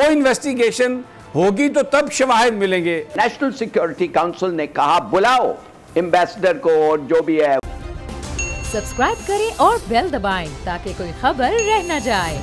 वो इन्वेस्टिगेशन होगी तो तब शवाहिद मिलेंगे। नेशनल सिक्योरिटी काउंसिल ने कहा बुलाओ एम्बेसडर को और जो भी है। सब्सक्राइब करें और बेल दबाएं ताकि कोई खबर रह न जाए।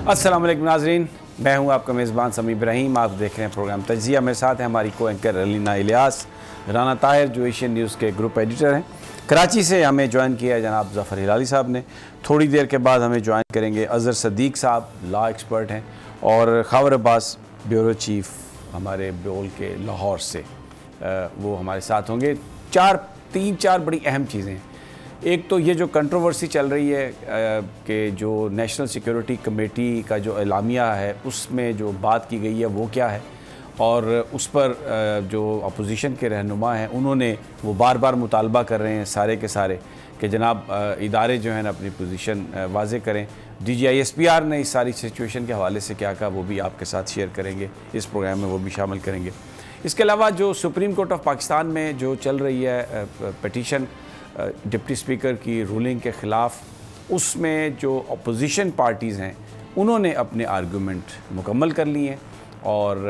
अस्सलाम वालेकुम नाज़रीन, मैं हूं आपका मेज़बान समी इब्राहिम। आप देख रहे हैं प्रोग्राम तजिया। मेरे साथ है हमारी को एंकर अलीना इलियास, राना ताहिर जो एशियन न्यूज़ के ग्रुप एडिटर हैं। कराची से हमें ज्वाइन किया है जनाब ज़फ़र हिलाली साहब ने। थोड़ी देर के बाद हमें ज्वाइन करेंगे अज़हर सदीक़ साहब, लॉ एक्सपर्ट हैं, और खबर अब्बास ब्यूरो चीफ हमारे ब्योल के लाहौर से, वो हमारे साथ होंगे। तीन चार बड़ी अहम चीज़ें हैं। एक तो ये जो कंट्रोवर्सी चल रही है कि जो नेशनल सिक्योरिटी कमेटी का जो एलामिया है उसमें जो बात की गई है वो क्या है, और उस पर जो अपोजिशन के रहनुमा हैं उन्होंने वो बार बार मुतालबा कर रहे हैं सारे के सारे कि जनाब इदारे जो हैं ना अपनी पोजीशन वाज़े करें। DGISPR ने इस सारी सिचुएशन के हवाले से क्या कहा वो भी आपके साथ शेयर करेंगे, इस प्रोग्राम में वो भी शामिल करेंगे। इसके अलावा जो सुप्रीम कोर्ट ऑफ पाकिस्तान में जो चल रही है पटिशन डिप्टी स्पीकर की रूलिंग के ख़िलाफ़, उसमें जो अपोजिशन पार्टीज़ हैं उन्होंने अपने आर्गूमेंट मुकम्मल कर लिए हैं, और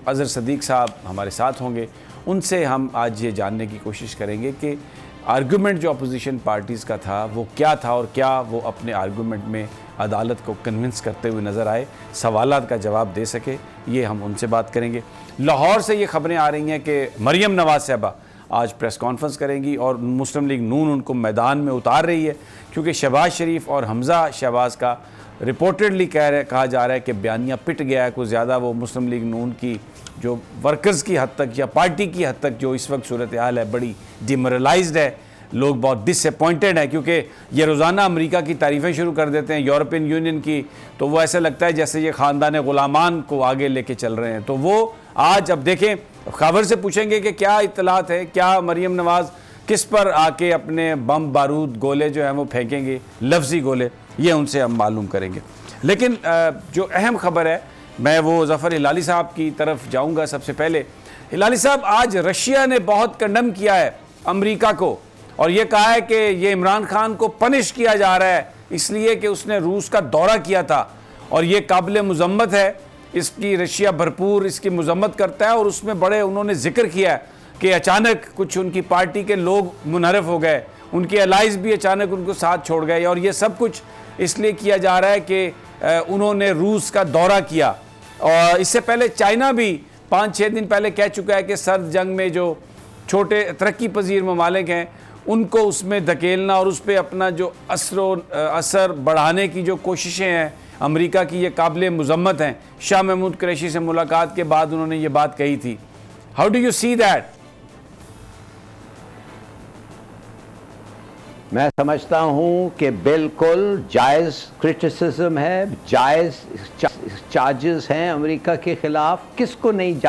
अज़हर सदीक़ साहब हमारे साथ होंगे। उनसे हम आज ये जानने की कोशिश करेंगे कि आर्गूमेंट जो अपोजिशन पार्टीज़ का था वो क्या था, और क्या वो अपने आर्गूमेंट में अदालत को कन्विंस करते हुए नज़र आए, सवालात का जवाब दे सके। ये हम उनसे बात करेंगे। लाहौर से ये ख़बरें आ रही हैं कि मरियम नवाज़ साहबा आज प्रेस कॉन्फ्रेंस करेंगी और मुस्लिम लीग नून उनको मैदान में उतार रही है, क्योंकि शहबाज शरीफ और हमज़ा शहबाज का रिपोर्टेडली कहा जा रहा है कि बयानिया पिट गया है कुछ ज़्यादा। वो मुस्लिम लीग नून की जो वर्कर्स की हद तक या पार्टी की हद तक जो इस वक्त सूरत हाल है बड़ी डिमोरलाइज्ड है। लोग बहुत डिसअपॉइंटेड हैं, क्योंकि ये रोज़ाना अमेरिका की तारीफ़ें शुरू कर देते हैं, यूरोपियन यूनियन की, तो वो ऐसा लगता है जैसे ये ख़ानदान ग़ुलामान को आगे लेके चल रहे हैं। तो वो आज अब देखें, खबर से पूछेंगे कि क्या इत्तलात है, क्या मरियम नवाज़ किस पर आके अपने बम बारूद गोले जो हैं वो फेंकेंगे, लफ्ज़ी गोले, ये उनसे हम मालूम करेंगे। लेकिन जो अहम खबर है, मैं वो ज़फ़र हिलाली साहब की तरफ जाऊंगा। सबसे पहले हिलाली साहब, आज रशिया ने बहुत कंडम किया है अमेरिका को, और ये कहा है कि ये इमरान खान को पनिश किया जा रहा है इसलिए कि उसने रूस का दौरा किया था, और ये काबिल मुज़म्मत है। इसकी रशिया भरपूर इसकी मज़म्मत करता है, और उसमें बड़े उन्होंने जिक्र किया है कि अचानक कुछ उनकी पार्टी के लोग मुनहरफ हो गए, उनके अलाइज भी अचानक उनको साथ छोड़ गए, और ये सब कुछ इसलिए किया जा रहा है कि उन्होंने रूस का दौरा किया। और इससे पहले चाइना भी 5-6 दिन पहले कह चुका है कि सर्द जंग में जो छोटे तरक्की पजीर ममालिक हैं उनको उसमें धकेलना और उस पर अपना जो असर बढ़ाने की जो कोशिशें हैं अमेरिका की, ये काबिल मुज़म्मत हैं। शाह महमूद कुरैशी से मुलाकात के बाद उन्होंने ये बात कही थी। How do you see that? मैं समझता हूं कि बिल्कुल जायज़ क्रिटिसिज्म है, जायज़ चार्जेस हैं अमेरिका के ख़िलाफ़। किसको नहीं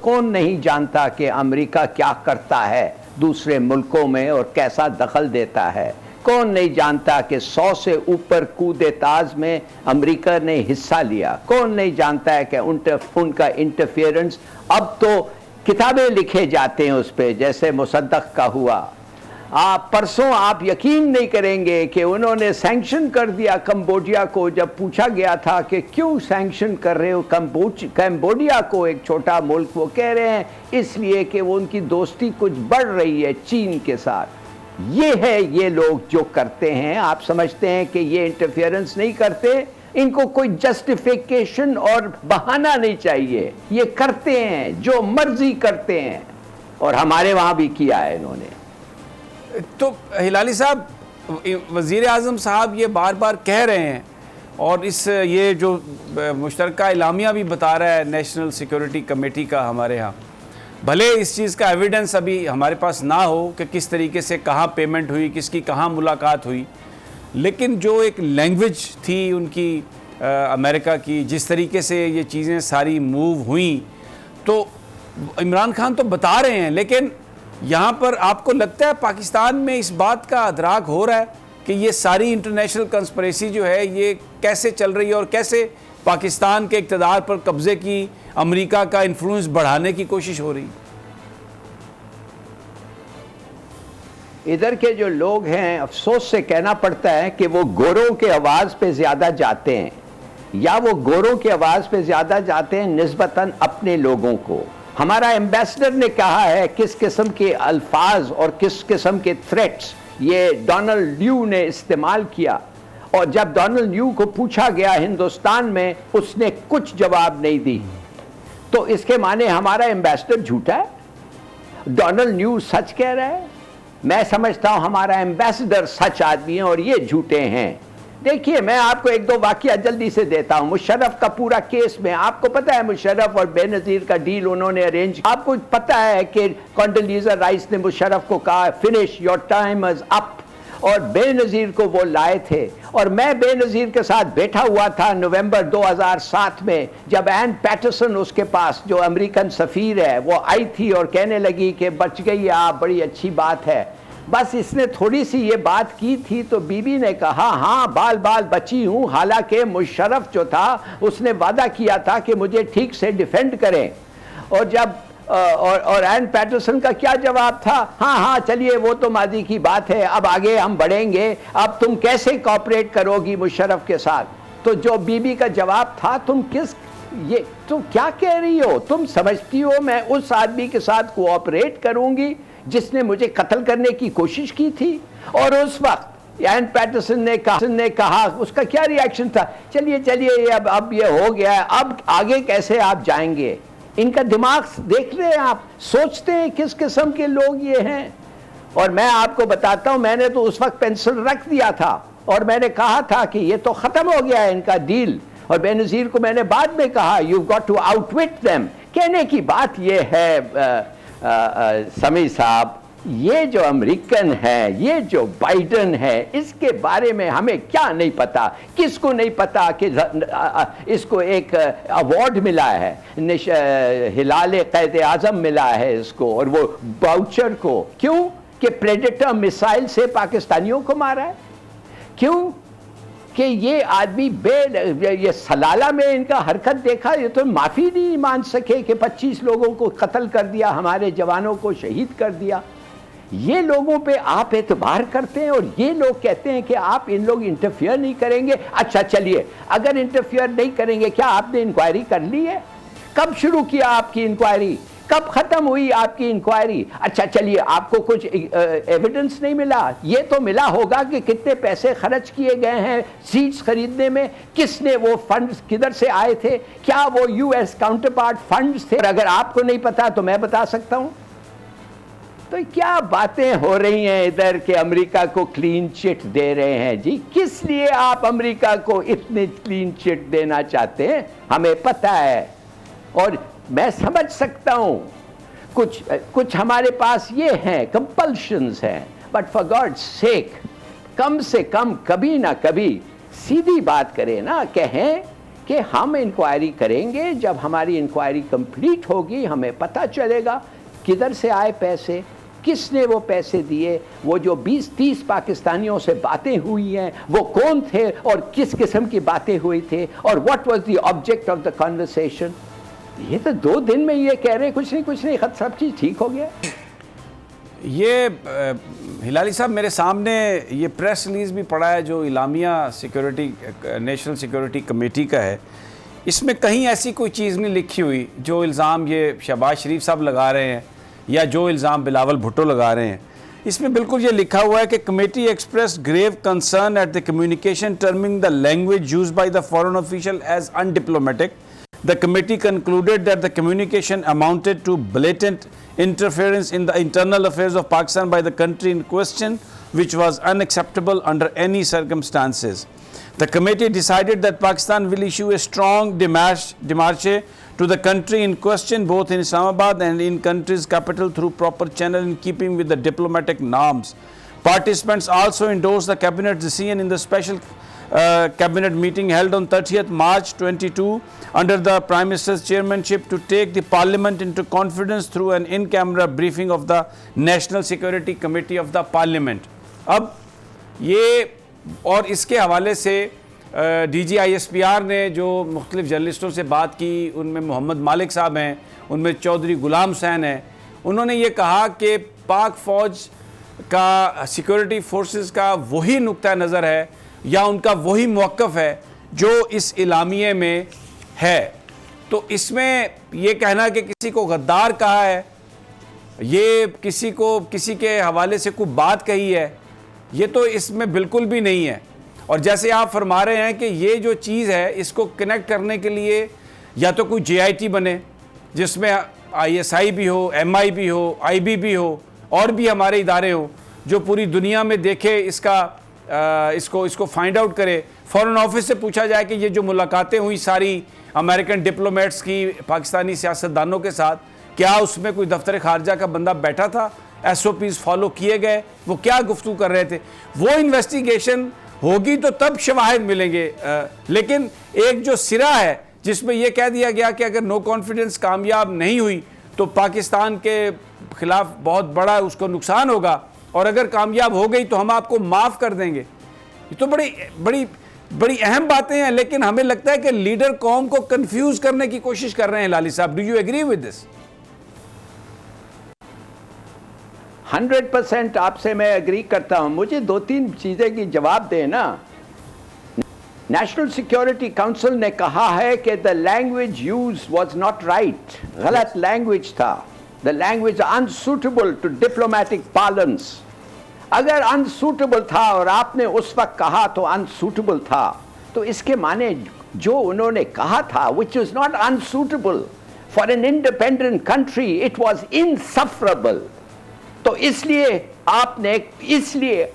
कौन नहीं जानता कि अमेरिका क्या करता है दूसरे मुल्कों में और कैसा दखल देता है। कौन नहीं जानता कि 100 से ऊपर कूदेताज में अमेरिका ने हिस्सा लिया। कौन नहीं जानता है कि उनका इंटरफेरेंस, अब तो किताबें लिखे जाते हैं उस पर, जैसे मुसद्दक़ का हुआ। परसों आप यकीन नहीं करेंगे कि उन्होंने सैंक्शन कर दिया कंबोडिया को। जब पूछा गया था कि क्यों सैंक्शन कर रहे हो कंबोडिया को, एक छोटा मुल्क, वो कह रहे हैं इसलिए कि वो उनकी दोस्ती कुछ बढ़ रही है चीन के साथ। ये है ये लोग जो करते हैं। आप समझते हैं कि ये इंटरफेरेंस नहीं करते, इनको कोई जस्टिफिकेशन और बहाना नहीं चाहिए, ये करते हैं जो मर्जी करते हैं, और हमारे वहाँ भी किया है इन्होंने। तो हिलाली साहब, वज़ीर आज़म साहब ये बार बार कह रहे हैं, और ये जो मुश्तरका इलामिया भी बता रहा है नेशनल सिक्योरिटी कमेटी का हमारे यहाँ, भले इस चीज़ का एविडेंस अभी हमारे पास ना हो कि किस तरीके से कहाँ पेमेंट हुई, किसकी कहाँ मुलाकात हुई, लेकिन जो एक लैंग्वेज थी उनकी अमेरिका की, जिस तरीके से ये चीज़ें सारी मूव हुई, तो इमरान खान तो बता रहे हैं, लेकिन यहाँ पर आपको लगता है पाकिस्तान में इस बात का अदराक हो रहा है कि ये सारी इंटरनेशनल कंस्पिरेसी जो है ये कैसे चल रही है और कैसे पाकिस्तान के इक़्तिदार पर कब्ज़े की अमेरिका का इन्फ्लुएंस बढ़ाने की कोशिश हो रही है? इधर के जो लोग हैं, अफसोस से कहना पड़ता है कि वो गोरों के आवाज़ पे ज़्यादा जाते हैं, या वो गोरों की आवाज़ पे ज़्यादा जाते हैं निस्बतन अपने लोगों को। हमारा एम्बेसडर ने कहा है किस किस्म के अल्फाज और किस किस्म के थ्रेट्स ये डोनाल्ड ल्यू ने इस्तेमाल किया, और जब डोनाल्ड ल्यू को पूछा गया हिंदुस्तान में, उसने कुछ जवाब नहीं दी। तो इसके माने हमारा एम्बेसडर झूठा है, डोनाल्ड ल्यू सच कह रहा है? मैं समझता हूं हमारा एम्बेसडर सच आदमी है और ये झूठे हैं। देखिए, मैं आपको एक दो वाकया जल्दी से देता हूं। मुशर्रफ का पूरा केस में आपको पता है, मुशर्रफ और बेनजीर का डील उन्होंने अरेंज। आपको पता है कि कॉन्डोलीज़ा राइस ने मुशर्रफ को कहा finish your time is up, और बेनजीर को वो लाए थे। और मैं बेनजीर के साथ बैठा हुआ था नवंबर 2007 में, जब एन पैटरसन उसके पास, जो अमेरिकन सफ़ीर है, वो आई थी और कहने लगी कि बच गई आप, बड़ी अच्छी बात है। बस इसने थोड़ी सी ये बात की थी तो बीबी ने कहा हाँ बाल बाल बची हूँ, हालांकि मुशर्रफ जो था उसने वादा किया था कि मुझे ठीक से डिफेंड करें। और जब और एन पैटरसन का क्या जवाब था? हाँ हाँ चलिए वो तो माजी की बात है, अब आगे हम बढ़ेंगे, अब तुम कैसे कोऑपरेट करोगी मुशर्रफ के साथ? तो जो बीबी का जवाब था, तुम क्या कह रही हो? तुम समझती हो मैं उस आदमी के साथ कोऑपरेट करूंगी जिसने मुझे कत्ल करने की कोशिश की थी? और उस वक्त एन पैटरसन ने कहा, उसका क्या रिएक्शन था? चलिए चलिए अब ये हो गया है, अब आगे कैसे आप जाएंगे? इनका दिमाग देख रहे हैं आप, सोचते हैं किस किस्म के लोग ये हैं। और मैं आपको बताता हूं, मैंने तो उस वक्त पेंसिल रख दिया था और मैंने कहा था कि ये तो खत्म हो गया है इनका डील। और बेनजीर को मैंने बाद में कहा you got to outwit them. कहने की बात ये है समी साहब, ये जो अमेरिकन है, ये जो बाइडन है, इसके बारे में हमें क्या नहीं पता? किसको नहीं पता कि इसको एक अवार्ड मिला है, हिलाल क़ैद आज़म मिला है इसको, और वो बाउचर को। क्यों? कि प्रेडेटर मिसाइल से पाकिस्तानियों को मारा है। क्यों? कि ये आदमी ये सलाला में इनका हरकत देखा, ये तो माफ़ी नहीं मान सके कि 25 लोगों को कत्ल कर दिया, हमारे जवानों को शहीद कर दिया। ये लोगों पे आप एतबार करते हैं और ये लोग कहते हैं कि आप इन लोग इंटरफियर नहीं करेंगे। अच्छा चलिए, अगर इंटरफियर नहीं करेंगे, क्या आपने इंक्वायरी कर ली है? कब शुरू किया आपकी इंक्वायरी? कब खत्म हुई आपकी इंक्वायरी? अच्छा चलिए, आपको कुछ एविडेंस नहीं मिला? ये तो मिला होगा कि कितने पैसे खर्च किए गए हैं सीट्स खरीदने में, किसने वो फंड्स किधर से आए थे, क्या वो यूएस काउंटर पार्ट फंड्स थे? अगर आपको नहीं पता तो मैं बता सकता हूं। तो क्या बातें हो रही हैं इधर के अमेरिका को क्लीन चिट दे रहे हैं जी? किस लिए आप अमेरिका को इतनी क्लीन चिट देना चाहते हैं हमें पता है, और मैं समझ सकता हूं कुछ हमारे पास ये हैं, कंपल्शंस हैं, बट फॉर गॉड्स सेक कम से कम कभी ना कभी सीधी बात करें ना, कहें कि हम इंक्वायरी करेंगे, जब हमारी इंक्वायरी कंप्लीट होगी हमें पता चलेगा किधर से आए पैसे, किसने वो पैसे दिए, वो जो 20-30 पाकिस्तानियों से बातें हुई हैं वो कौन थे और किस किस्म की बातें हुई थे, और what was the object of the conversation. ये तो 2 दिन में ये कह रहे हैं कुछ नहीं सब चीज़ ठीक हो गया। ये हिलाली साहब, मेरे सामने ये प्रेस रिलीज़ भी पड़ा है जो इलामिया सिक्योरिटी नेशनल सिक्योरिटी कमेटी का है। इसमें कहीं ऐसी कोई चीज़ नहीं लिखी हुई जो इल्ज़ाम ये शहबाज शरीफ साहब लगा रहे हैं या जो इल्ज़ाम बिलावल भुट्टो लगा रहे हैं। इसमें बिल्कुल ये लिखा हुआ है कि committee express grave concern at the communication terming the language used by the foreign official as undiplomatic. The committee concluded that the communication amounted to blatant interference in the internal affairs of Pakistan by the country in question, which was unacceptable under any circumstances. The committee decided that Pakistan will issue a strong démarche to the country in question, both in Islamabad and in country's capital, through proper channel in keeping with the diplomatic norms. Participants also endorsed the cabinet decision in the special cabinet meeting held on 30th March 22 under the Prime Minister's chairmanship to take the Parliament into confidence through an in-camera briefing of the National Security Committee of the Parliament. अब ये और इसके हवाले से DGISPR ने जो मुख्तलिफ जर्नलिस्टों से बात की, उनमें मोहम्मद मालिक साहब हैं, उनमें चौधरी गुलाम हुसैन हैं, उन्होंने ये कहा कि पाक फ़ौज का, सिक्योरिटी फोर्सेस का वही नुक्ता नज़र है या उनका वही मौक़िफ़ है जो इस इलामिये में है। तो इसमें ये कहना कि किसी को गद्दार कहा है, ये किसी को किसी के हवाले से कोई बात कही है, ये तो इसमें बिल्कुल भी नहीं है। और जैसे आप फरमा रहे हैं कि ये जो चीज़ है इसको कनेक्ट करने के लिए या तो कोई JIT बने जिसमें ISI भी हो, MI भी हो, IB भी हो और भी हमारे इदारे हो जो पूरी दुनिया में देखे इसको फाइंड आउट करे। फॉरेन ऑफिस से पूछा जाए कि ये जो मुलाकातें हुई सारी अमेरिकन डिप्लोमेट्स की पाकिस्तानी सियासतदानों के साथ, क्या उसमें कोई दफ्तर खारजा का बंदा बैठा था, SOPs फॉलो किए गए, वो क्या गुफ्तगू कर रहे थे, वो इन्वेस्टिगेशन होगी तो तब शवाहिद मिलेंगे। लेकिन एक जो सिरा है जिसमें यह कह दिया गया कि अगर नो कॉन्फिडेंस कामयाब नहीं हुई तो पाकिस्तान के खिलाफ बहुत बड़ा उसको नुकसान होगा, और अगर कामयाब हो गई तो हम आपको माफ़ कर देंगे। ये तो बड़ी बड़ी बड़ी अहम बातें हैं, लेकिन हमें लगता है कि लीडर कौम को कंफ्यूज करने की कोशिश कर रहे हैं। लाली साहब, do you agree with this? 100% आपसे मैं एग्री करता हूं। मुझे 2-3 चीजें की जवाब दें ना। नेशनल सिक्योरिटी काउंसिल ने कहा है कि the language use was not right, गलत लैंग्वेज था, the language unsuitable to diplomatic parlance. अगर अनसूटेबल था और आपने उस वक्त कहा तो अनसूटेबल था, तो इसके माने जो उन्होंने कहा था which is not unsuitable for an independent country, it was insufferable. तो इसलिए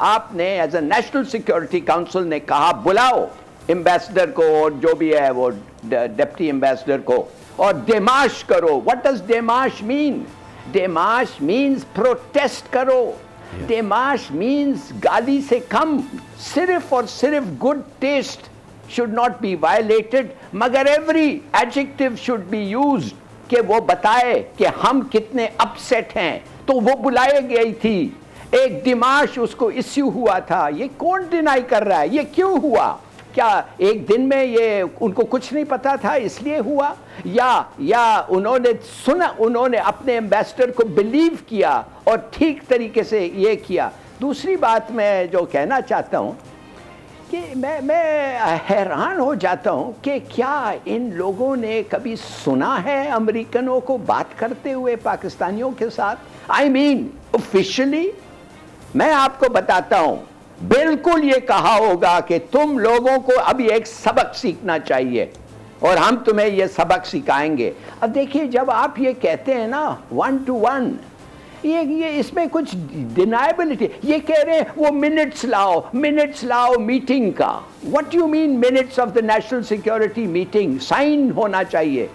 आपने as a national security council ने कहा बुलाओ एम्बेसडर को और जो भी है वो डिप्टी एम्बेसडर को और डेमाश करो। व्हाट डज डेमाश मीन? डेमाश मीन्स प्रोटेस्ट करो। डेमाश मीन्स गाली से कम, सिर्फ और सिर्फ good taste should not be violated, मगर every adjective should be used कि वो बताए कि हम कितने अपसेट हैं। तो वो बुलाई गई थी, एक दिमाश उसको इश्यू हुआ था। ये कौन डिनाई कर रहा है? ये क्यों हुआ? क्या एक दिन में ये उनको कुछ नहीं पता था इसलिए हुआ, या उन्होंने सुना, उन्होंने अपने एम्बेसडर को बिलीव किया और ठीक तरीके से ये किया। दूसरी बात मैं जो कहना चाहता हूँ कि मैं हैरान हो जाता हूँ कि क्या इन लोगों ने कभी सुना है अमेरिकनों को बात करते हुए पाकिस्तानियों के साथ? I mean officially. मैं आपको बताता हूँ, बिल्कुल ये कहा होगा कि तुम लोगों को अभी एक सबक सीखना चाहिए और हम तुम्हें ये सबक सिखाएंगे। अब देखिए, जब आप ये कहते हैं ना 1 to 1, ये इसमें कुछ डिनाइबिलिटी। ये कह रहे हैं वो मिनट्स लाओ मीटिंग का। What you mean minutes of the national security meeting? Sign होना चाहिए।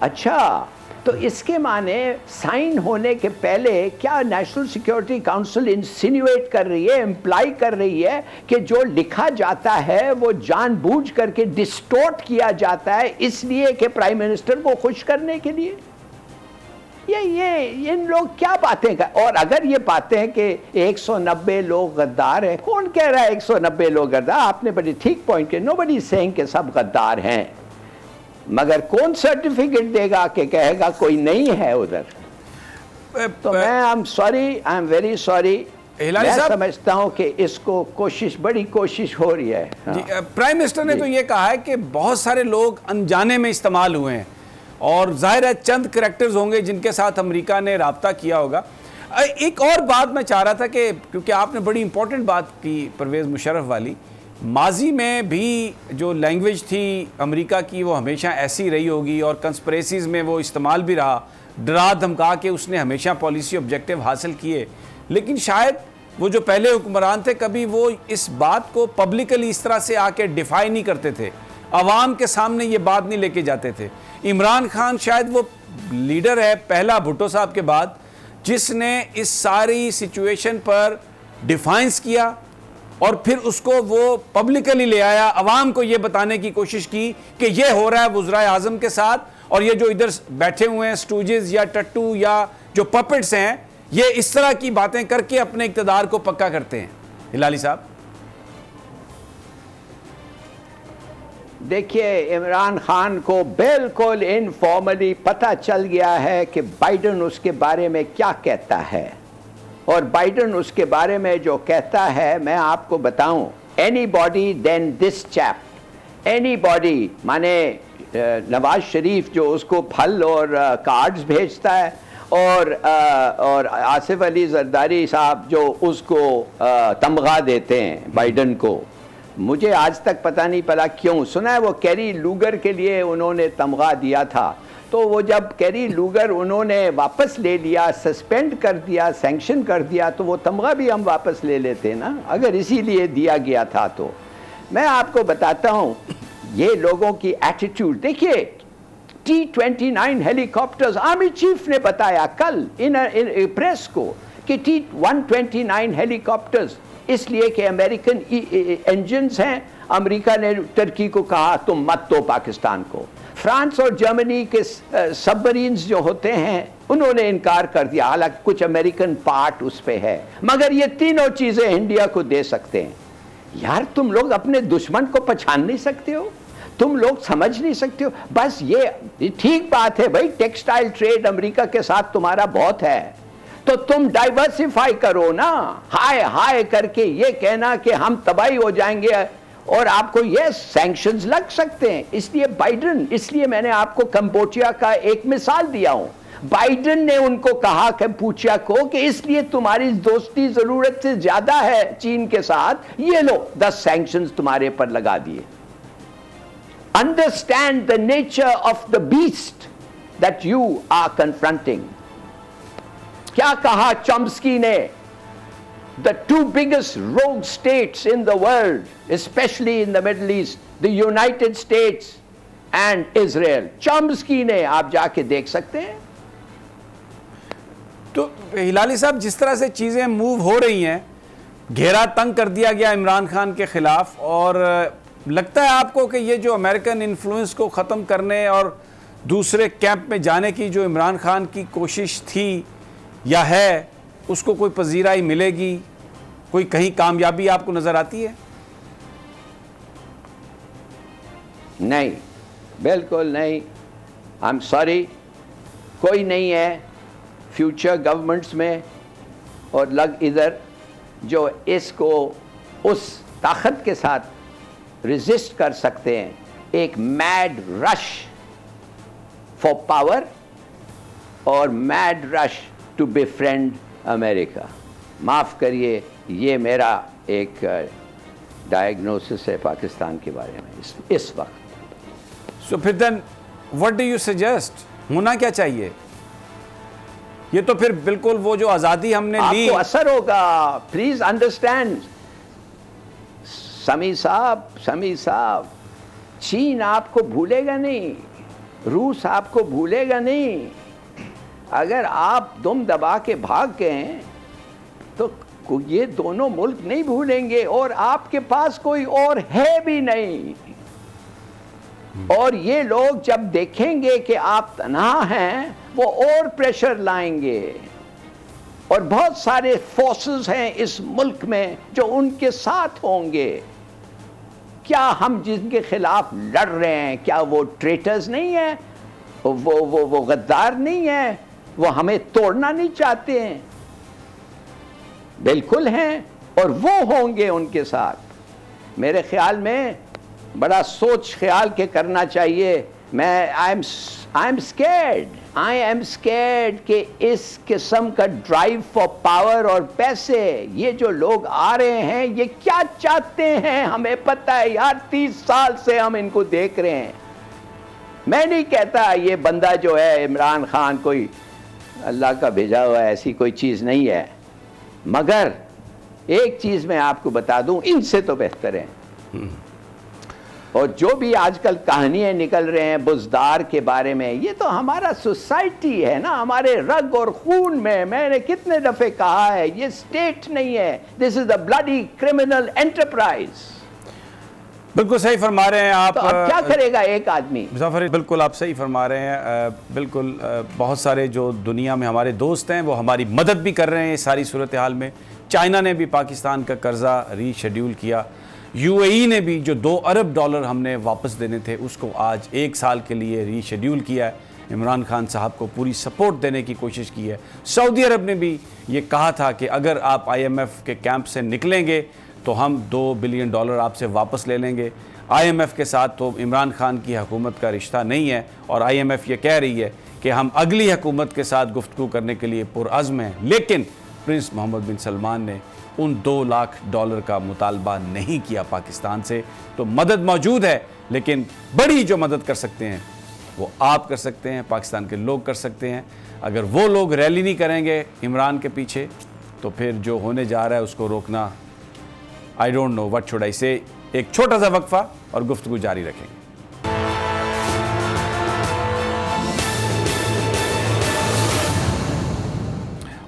अच्छा, तो इसके माने साइन होने के पहले क्या नेशनल सिक्योरिटी काउंसिल इंसिनुएट कर रही है, इम्प्लाई कर रही है कि जो लिखा जाता है वो जानबूझ करके डिस्टोर्ट किया जाता है इसलिए कि प्राइम मिनिस्टर को खुश करने के लिए? ये इन लोग क्या बातें कर? और अगर ये बातें हैं कि 190 लोग गद्दार हैं, कौन कह रहा है 190 लोग गद्दार? आपने बड़ी ठीक पॉइंट किया। नोबडी इज सेइंग कि सब गद्दार हैं, मगर कौन सर्टिफिकेट देगा कि कहेगा कोई नहीं है उधर? तो मैं आई एम वेरी सॉरी। मैं समझता हूं कि इसको बड़ी कोशिश हो रही है। हाँ। प्राइम मिनिस्टर ने तो ये कहा है कि बहुत सारे लोग अनजाने में इस्तेमाल हुए हैं और जाहिर है चंद करैक्टर्स होंगे जिनके साथ अमेरिका ने राब्ता किया होगा। एक और बात मैं चाह रहा था कि क्योंकि आपने बड़ी इंपॉर्टेंट बात की परवेज़ मुशर्रफ वाली, माजी में भी जो लैंग्वेज थी अमेरिका की वो हमेशा ऐसी रही होगी और कंस्पिरेसीज में वो इस्तेमाल भी रहा, डरा धमका के उसने हमेशा पॉलिसी ऑब्जेक्टिव हासिल किए। लेकिन शायद वो जो पहले हुक्मरान थे कभी वो इस बात को पब्लिकली इस तरह से आके डिफाई नहीं करते थे, आवाम के सामने ये बात नहीं लेके जाते थे। इमरान खान शायद वो लीडर है पहला भुट्टो साहब के बाद जिसने इस सारी सिचुएशन पर डिफाइंस किया और फिर उसको वो पब्लिकली ले आया, अवाम को ये बताने की कोशिश की कि ये हो रहा है वज़ीर आज़म के साथ, और ये जो इधर बैठे हुए हैं स्टूजेस या टट्टू या जो पपेट्स हैं ये इस तरह की बातें करके अपने इक़्तिदार को पक्का करते हैं। हिलाली साहब, देखिए, इमरान खान को बिल्कुल इनफॉर्मली पता चल गया है कि बाइडन उसके बारे में क्या कहता है, और बाइडन उसके बारे में जो कहता है मैं आपको बताऊं, anybody then this chap, anybody माने नवाज शरीफ जो उसको फल और कार्ड्स भेजता है, और आसिफ अली जरदारी साहब जो उसको तमगा देते हैं बाइडन को। मुझे आज तक पता नहीं पड़ा क्यों, सुना है वो कैरी लूगर के लिए उन्होंने तमगा दिया था, तो वो जब कैरी लूगर उन्होंने वापस ले लिया, सस्पेंड कर दिया, सैंक्शन कर दिया, तो वो तमगा भी हम वापस ले लेते ना, अगर इसीलिए दिया गया था। तो मैं आपको बताता हूँ ये लोगों की एटीट्यूड देखिए। T-29 हेलीकॉप्टर्स, आर्मी चीफ ने बताया कल इन प्रेस को कि T-129 हेलीकॉप्टर्स इसलिए कि अमेरिकन इंजन्स हैं, अमेरिका ने तुर्की को कहा तुम मत दो पाकिस्तान को। फ्रांस और जर्मनी के सबमरीन्स जो होते हैं उन्होंने इनकार कर दिया, हालांकि कुछ अमेरिकन पार्ट उस पे है, मगर ये तीनों चीजें इंडिया को दे सकते हैं। यार तुम लोग अपने दुश्मन को पहचान नहीं सकते हो, तुम लोग समझ नहीं सकते हो। बस ये ठीक बात है भाई, टेक्सटाइल ट्रेड अमेरिका के साथ तुम्हारा बहुत है, तो तुम डाइवर्सिफाई करो ना। हाय हाय करके ये कहना कि हम तबाही हो जाएंगे और आपको ये सैंक्शंस लग सकते हैं, इसलिए बाइडन, इसलिए मैंने आपको कंबोडिया का एक मिसाल दिया हूं। बाइडन ने उनको कहा कंबोडिया को कि इसलिए तुम्हारी दोस्ती जरूरत से ज्यादा है चीन के साथ, ये लो 10 सैंक्शंस तुम्हारे पर लगा दिए। Understand the nature of the beast that you are confronting. क्या कहा चॉम्स्की ने? The two biggest rogue states in the world, especially in the Middle East, the United States and Israel. Chomsky ने, आप जाके देख सकते हैं। तो हिलाली साहब, जिस तरह से चीज़ें मूव हो रही हैं, घेरा तंग कर दिया गया इमरान खान के खिलाफ, और लगता है आपको कि ये जो अमेरिकन इन्फ्लुएंस को ख़त्म करने और दूसरे कैंप में जाने की जो इमरान खान की कोशिश थी या है, उसको कोई पजीराई मिलेगी, कोई कहीं कामयाबी आपको नज़र आती है? नहीं, बिल्कुल नहीं। आई एम सॉरी, कोई नहीं है फ्यूचर गवर्नमेंट्स में और लग इधर जो इसको उस ताकत के साथ रेजिस्ट कर सकते हैं। एक मैड रश फॉर पावर और mad rush to befriend America. माफ़ करिए, ये मेरा एक डायग्नोसिस है पाकिस्तान के बारे में इस वक्त। सो फिर then what do you suggest, होना क्या चाहिए? ये तो फिर बिल्कुल वो जो आज़ादी हमने ली, आपको असर होगा। प्लीज अंडरस्टैंड समी साहब, चीन आपको भूलेगा नहीं, रूस आपको भूलेगा नहीं। अगर आप दुम दबा के भाग गए तो ये दोनों मुल्क नहीं भूलेंगे, और आपके पास कोई और है भी नहीं। और ये लोग जब देखेंगे कि आप तन्हा हैं, वो और प्रेशर लाएंगे, और बहुत सारे फोर्सेस हैं इस मुल्क में जो उनके साथ होंगे। क्या हम जिनके खिलाफ लड़ रहे हैं, क्या वो ट्रेटर्स नहीं है, वो गद्दार नहीं है, वो हमें तोड़ना नहीं चाहते हैं? बिल्कुल हैं, और वो होंगे उनके साथ। मेरे ख्याल में बड़ा सोच ख्याल के करना चाहिए। मैं आई एम स्कैर्ड कि इस किस्म का ड्राइव फॉर पावर और पैसे, ये जो लोग आ रहे हैं, ये क्या चाहते हैं हमें पता है यार। 30 साल से हम इनको देख रहे हैं। मैं नहीं कहता ये बंदा जो है इमरान खान कोई अल्लाह का भेजा हुआ है, ऐसी कोई चीज़ नहीं है, मगर एक चीज़ मैं आपको बता दूं, इनसे तो बेहतर है। और जो भी आजकल कहानियां निकल रहे हैं बुज़दार के बारे में, ये तो हमारा सोसाइटी है ना, हमारे रग और खून में। मैंने कितने दफ़े कहा है, ये स्टेट नहीं है, this is the bloody criminal enterprise. बिल्कुल सही फरमा रहे हैं आप। तो अब क्या करेगा एक आदमी? मुज़फ़्फ़र, बिल्कुल आप सही फरमा रहे हैं। बिल्कुल बहुत सारे जो दुनिया में हमारे दोस्त हैं वो हमारी मदद भी कर रहे हैं इस सारी सूरत हाल में। चाइना ने भी पाकिस्तान का कर्जा रीशेड्यूल किया, यूएई ने भी जो $2 अरब हमने वापस देने थे उसको आज 1 साल के लिए रीशेड्यूल किया है। इमरान खान साहब को पूरी सपोर्ट देने की कोशिश की है। सऊदी अरब ने भी ये कहा था कि अगर आप IMF के कैंप से निकलेंगे तो हम $2 बिलियन आपसे वापस ले लेंगे। IMF के साथ तो इमरान खान की हुकूमत का रिश्ता नहीं है और IMF ये कह रही है कि हम अगली हुकूमत के साथ गुफ्तगू करने के लिए पुरअज़्म हैं। लेकिन प्रिंस मोहम्मद बिन सलमान ने उन $2 लाख का मुतालबा नहीं किया पाकिस्तान से। तो मदद मौजूद है, लेकिन बड़ी जो मदद कर सकते हैं वो आप कर सकते हैं, पाकिस्तान के लोग कर सकते हैं। अगर वो लोग रैली नहीं करेंगे इमरान के पीछे तो फिर जो होने जा रहा है उसको रोकना, I don't know what should I से। एक छोटा सा वक्फा और गुफ्तगू जारी रखेंगे।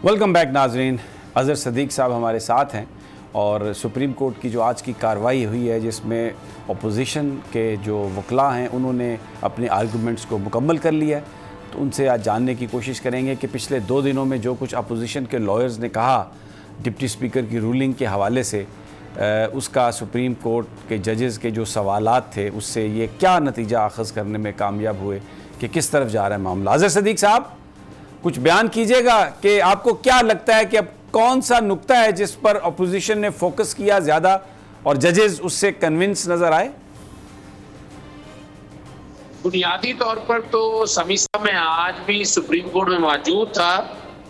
वेलकम बैक नाजरीन। अज़हर सदीक साहब हमारे साथ हैं और सुप्रीम कोर्ट की जो आज की कार्रवाई हुई है जिसमें अपोजिशन के जो वकला हैं उन्होंने अपने आर्गूमेंट्स को मुकम्मल कर लिया है, तो उनसे आज जानने की कोशिश करेंगे कि पिछले 2 दिनों में जो कुछ अपोजिशन के लॉयर्स ने कहा डिप्टी स्पीकर की रूलिंग के हवाले से, उसका सुप्रीम कोर्ट के जजेस के जो सवालात थे उससे ये क्या नतीजा अखज़ करने में कामयाब हुए कि किस तरफ जा रहा है मामला। अज़हर सदीक साहब कुछ बयान कीजिएगा कि आपको क्या लगता है कि अब कौन सा नुक्ता है जिस पर अपोजिशन ने फोकस किया ज़्यादा और जजेस उससे कन्विंस नजर आए? बुनियादी तौर पर तो समीक्षा में आज भी सुप्रीम कोर्ट में मौजूद था।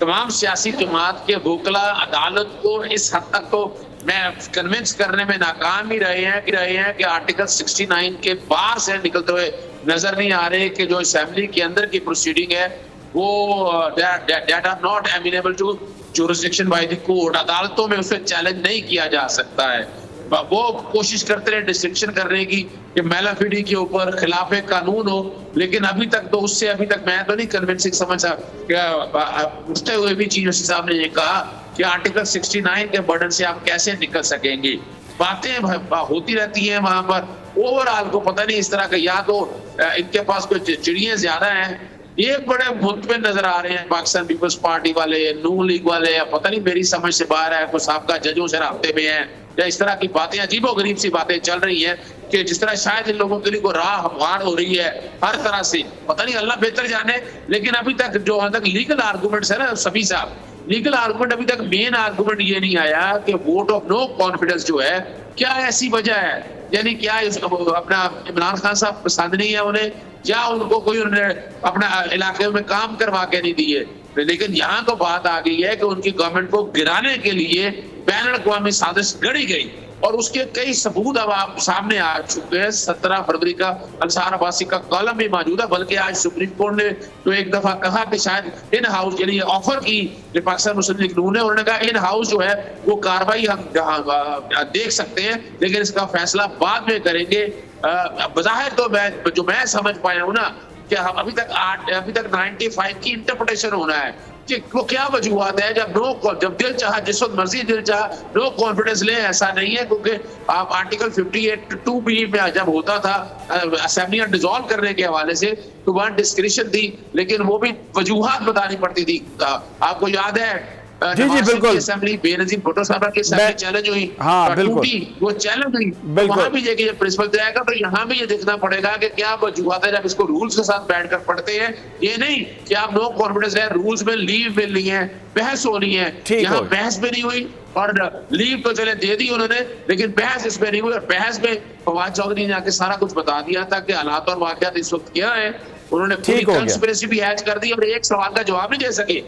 तमाम सियासी जमात के वकला अदालत को इस हद तक तो मैं कन्विंस करने में नाकाम ही रहे हैं कि आर्टिकल 69 के बाहर से निकलते हुए नजर नहीं आ रहे कि जो असेंबली के अंदर की प्रोसीडिंग है वो that are not amenable to jurisdiction by the court, अदालतों में उसे चैलेंज नहीं किया जा सकता है। वो कोशिश करते रहे डिस्ट्रिक्शन करने की कि मेलाफिडी के ऊपर खिलाफ कानून हो, लेकिन अभी तक मैं तो नहीं कन्विंसिंग समझा। उठते हुए भी चीफ जस्टिस साहब ने ये कहा कि आर्टिकल 69 के बर्डन से आप कैसे निकल सकेंगे। बातें होती रहती हैं वहां पर, ओवरऑल को पता नहीं इस तरह का, या तो इनके पास कोई चिड़ियां ज्यादा हैं, ये बड़े मुतमिन नजर आ रहे हैं पाकिस्तान पीपल्स पार्टी वाले, नून लीग वाले, या पता नहीं मेरी समझ से बाहर है, कुछ साहब का जजों से राब्ते में है, या इस तरह की बातें, अजीबो गरीब सी बातें चल रही हैं कि जिस तरह शायद इन लोगों के लिए कोई राह हमवार हो रही है हर तरह से, पता नहीं अल्लाह बेहतर जाने। लेकिन अभी तक जो लीगल आर्गूमेंट्स है ना सभी साहब, लीगल आर्गूमेंट अभी तक मेन आर्गूमेंट ये नहीं आया कि वोट ऑफ नो कॉन्फिडेंस जो है क्या ऐसी वजह है, यानी क्या अपना इमरान खान साहब पसंद नहीं है उन्हें, या उनको कोई उन्होंने अपना इलाके में काम करवा के नहीं दिए। लेकिन यहाँ तो बात आ गई है कि उनकी गवर्नमेंट को गिराने के लिए बैन अवी साजिश गढ़ी गई और उसके कई सबूत अब आप सामने आ चुके हैं। 17 फरवरी का अंसार अब्बासी का कॉलम भी मौजूद है, बल्कि आज सुप्रीम कोर्ट ने तो एक दफा कहा कि शायद इन हाउस, यानी ऑफर की पाकिस्तान मुस्लिम लीग नून ने, उन्होंने कहा इन हाउस जो है वो कार्रवाई हम देख सकते हैं लेकिन इसका फैसला बाद में करेंगे। बज़ाहिर तो मैं समझ पाया हूँ ना कि अभी तक 95 की इंटरप्रिटेशन होना है कि वो क्या वजूहत है जब दिल चाहा, जिस वक्त मर्जी दिल चाहा नो कॉन्फिडेंस ले, ऐसा नहीं है। क्योंकि आप आर्टिकल 58(2)(b) में जब होता था असेंबलियां डिसॉल्व करने के हवाले से तो वहां डिस्क्रिशन थी, लेकिन वो भी वजूहत बतानी पड़ती थी। आपको याद है जी बिल्कुल, असेंबली बेनजीर भुट्टो साहब की असेंबली चैलेंज हुई, हाँ बिल्कुल, वो चैलेंज हुई, वहां भी देखिए प्रिंसिपल जाएगा तो यहाँ भी ये देखना पड़ेगा कि क्या वजूहत है जब इसको रूल्स के साथ बैठ कर पढ़ते हैं। ये नहीं कि आप नो कॉन्फिडेंस है, रूल्स में लीव मिलनी है, बहस होनी है, यहाँ बहस भी नहीं हुई और लीव तो चले दे दी उन्होंने, लेकिन बहस इसमें नहीं हुई। और बहस में फवाद चौधरी ने आके सारा कुछ बता दिया था कि हालात और वाकयात इस वक्त क्या है। उन्होंने पूरी कंस्पिरेसी भी हैच कर दी और एक सवाल का जवाब नहीं दे सके।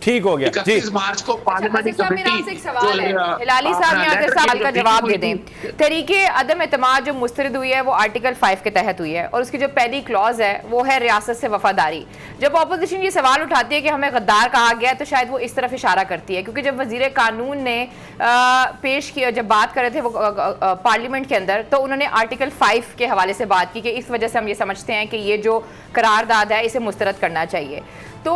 ठीक हो गया। 31 मार्च को पार्लियामेंट्री कमेटी हिलाली साहब ने आकर सवाल का जवाब दे दें। तरीके अदम एतमाद जो मुस्तरद हुई है वो आर्टिकल 5 के तहत हुई है और उसकी जो पहली क्लॉज है वो है रियासत से वफादारी। जब अपोजिशन ये सवाल उठाती है कि हमें गद्दार कहा गया तो शायद वो इस तरफ इशारा करती है, क्योंकि जब वजीर कानून ने पेश किया, जब बात कर रहे थे वो पार्लियामेंट के अंदर, तो उन्होंने आर्टिकल 5 के हवाले से बात की कि इस वजह से हम ये समझते हैं कि ये जो करारदाद है इसे मुस्तरद करना चाहिए। तो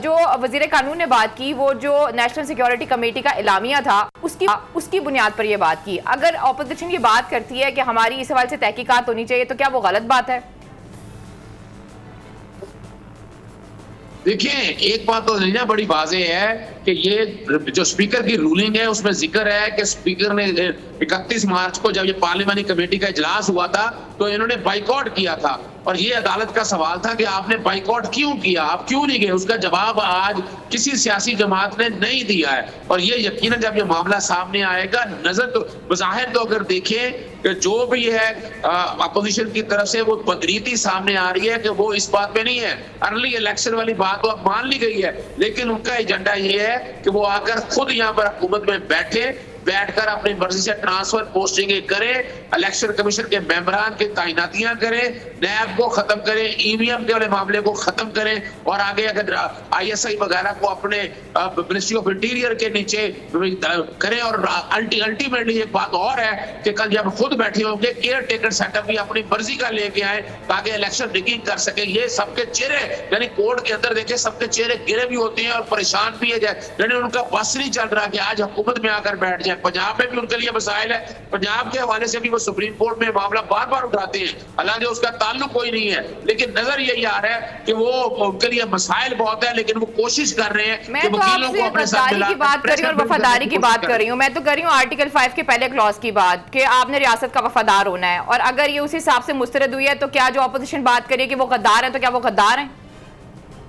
जो वजीर कानून ने बात की वो जो नेशनल सिक्योरिटी कमेटी का इलामिया था उसकी बुनियाद पर ये बात की। अगर अपोजिशन ये बात करती है कि हमारी इस सवाल से तहकीकात होनी चाहिए तो क्या वो गलत बात है? देखिए एक बात तो बड़ी वाज़ेह है कि ये जो स्पीकर की रूलिंग है उसमें जिक्र है कि स्पीकर ने 31 मार्च को जब ये पार्लियामानी कमेटी का इजलास हुआ था तो इन्होंने बाइकआउट किया था, और ये अदालत का सवाल था कि आपने बाइकआउट क्यों किया, आप क्यों नहीं गए। उसका जवाब आज किसी सियासी जमात ने नहीं दिया है, और ये यकीनन जब ये मामला सामने आएगा, नजर तो बज़ाहिर तो अगर देखें कि जो भी है अपोजिशन की तरफ से वो बदरीती सामने आ रही है कि वो इस बात पे नहीं है। अर्ली इलेक्शन वाली बात तो अब मान ली गई है, लेकिन उनका एजेंडा ये है कि वो आकर खुद यहाँ पर हुकूमत में बैठकर अपनी मर्जी से ट्रांसफर पोस्टिंग करें, इलेक्शन कमीशन के मेंबरान की तैनातियां करें, नैब को खत्म करें, ईवीएम के वाले मामले को खत्म करें, और आगे अगर आईएसआई वगैरह को अपने मिनिस्ट्री ऑफ इंटीरियर के नीचे करें। और अल्टीमेटली एक बात और है कि कल जब खुद बैठे होंगे केयर टेकर सेटअप भी अपनी मर्जी का लेके आए ताकि इलेक्शन रिगिंग कर सके। ये सबके चेहरे यानी कोर्ट के अंदर देखे सबके चेहरे गिरे भी होते हैं और परेशान भी है, यानी उनका बस नहीं चल रहा कि आज हुकूमत में आकर बैठ जाए। पंजाब में भी उनके लिए मसाइल है, पंजाब के हवाले से भी वो सुप्रीम कोर्ट में मामला बार बार उठाते हैं, हालांकि उसका ताल्लुक कोई नहीं है, लेकिन नजर यही आ रहा है कि वो उनके लिए मसाइल बहुत है, लेकिन वो कोशिश कर रहे हैं। मैं तो आपसे गद्दारी की बात कर रही हूँ और वफादारी की बात कर रही हूँ। मैं तो कर रही हूँ आर्टिकल 5 के पहले क्लॉज की बात कि आपने रियासत का वफादार होना है, और अगर ये उस हिसाब से मुस्तरद हुई है तो क्या जो अपोजिशन बात करिए कि वो गद्दार है, तो क्या वो गद्दार है?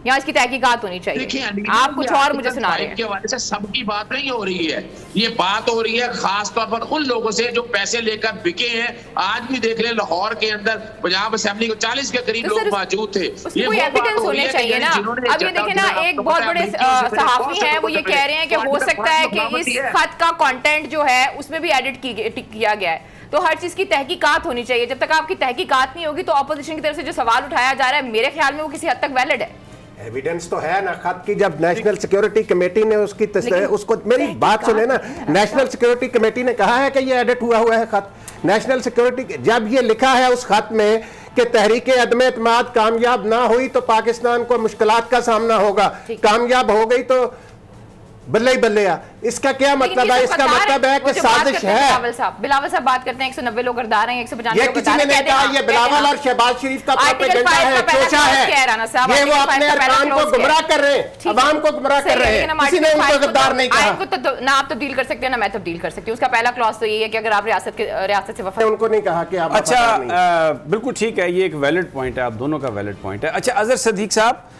यहाँ इसकी तहकीकात होनी चाहिए। आप कुछ और मुझे सुना रहे हैं। के हवाले से सबकी बात नहीं हो रही है, ये बात हो रही है खास तौर पर उन लोगों से जो पैसे लेकर बिके हैं। आज भी देख ले लाहौर के अंदर पंजाब असेंबली को 40 के करीब लोग मौजूद थे। ये कोई एविडेंस होने चाहिए ना। अब ये देखें ना, एक बहुत बड़े सहाफी हैं, वो ये कह रहे हैं कि हो सकता है कि इस खत का कंटेंट जो है उसमें भी एडिट किया गया है, तो हर चीज की तहकीकात होनी चाहिए। जब तक आपकी तहकीकात नहीं होगी तो अपोजिशन की तरफ से जो सवाल उठाया जा रहा है मेरे ख्याल में वो किसी हद तक वैलिड है। एविडेंस तो है ना खत की, जब नेशनल सिक्योरिटी कमेटी ने उसकी उसको मेरी बात सुने ना, नेशनल सिक्योरिटी कमेटी ने कहा है कि ये एडिट हुआ है खत। नेशनल सिक्योरिटी जब ये लिखा है उस खत में कि तहरीक अदम एतमाद कामयाब ना हुई तो पाकिस्तान को मुश्किलात का सामना होगा, कामयाब हो गई तो बल्ले ही बल्ले आ। इसका क्या मतलब है? इसका मतलब है कि साजिश है। बिलावल साहब बात करते हैं 190 लोग गद्दार हैं, 195 ये किसी ने नहीं कहा, ये बिलावल और शहबाज शरीफ का प्रोपेगेंडा है, चोचा है। ये वो अपने अरकान को गुमराह कर रहे हैं, अवाम को गुमराह कर रहे हैं। किसी ने उनको गद्दार नहीं कहा। इनको तो ना आप तब्दील कर सकते हैं ना मैं तब्दील कर सकती हूँ। उसका पहला क्लॉज तो ये है कि अगर आप रियासत से वफा, उनको नहीं कहा कि आप। अच्छा, बिल्कुल ठीक है, ये एक वैलिड पॉइंट है, आप दोनों का वैलिड पॉइंट है। अच्छा अजहर सदीक साहब,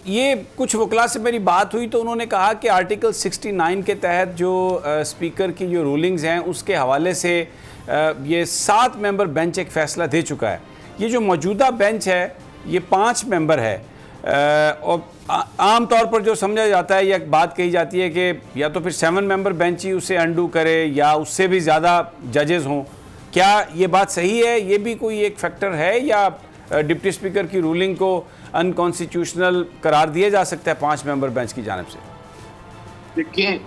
ये कुछ वकला से मेरी बात हुई तो उन्होंने कहा कि आर्टिकल 69 के तहत जो स्पीकर की जो रूलिंग्स हैं उसके हवाले से ये 7 मेंबर बेंच एक फ़ैसला दे चुका है। ये जो मौजूदा बेंच है ये 5 मेंबर है, और आम तौर पर जो समझा जाता है या बात कही जाती है कि या तो फिर 7 मेंबर बेंच ही उसे अंडू करे या उससे भी ज़्यादा जजेस हों। क्या ये बात सही है? ये भी कोई एक फैक्टर है या डिप्टी स्पीकर की रूलिंग को अनकॉन्स्टिट्यूशनल करार दिया जा सकता है 5 मेंबर बेंच की जानिब से? देखिए,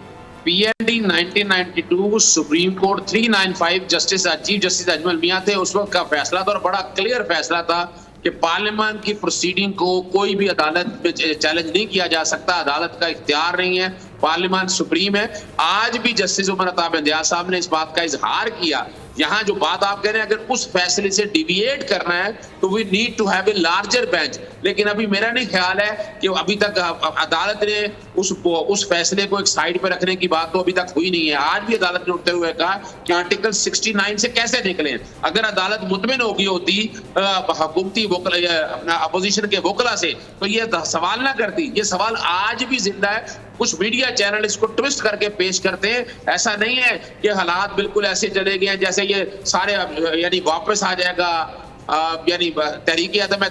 PND 1992 supreme court 395 justice chief justice Ajmal Miyan थे, उस वक्त का फैसला था और बड़ा क्लियर फैसला था कि पार्लियामेंट की प्रोसीडिंग को कोई भी अदालत में चैलेंज नहीं किया जा सकता, अदालत का इख्तियार नहीं है, पार्लियामेंट सुप्रीम है। आज भी जस्टिस उमर अताब इंदियाज साहब ने इस बात का इजहार किया। यहाँ जो बात आप कह रहे हैं, अगर उस फैसले से डिविएट करना है तो we need to have a larger bench, लेकिन अभी मेरा नहीं ख्याल है कि अभी तक अदालत ने उस फैसले को एक साइड पर रखने की बात तो अभी तक हुई नहीं है। आज भी अदालत ने उठते हुए कहा कि आर्टिकल 69 से कैसे निकले। अगर अदालत मुतमिन हो गई होती हुकूमती अपना अपोजिशन के वकला से तो ये सवाल ना करती। ये सवाल आज भी जिंदा है। कुछ मीडिया चैनल इसको ट्विस्ट करके पेश करते हैं। ऐसा नहीं है कि हालात बिल्कुल ऐसे चले गए हैं जैसे ये सारे यानी वापस आ जाएगा, यानी तहरीक अदम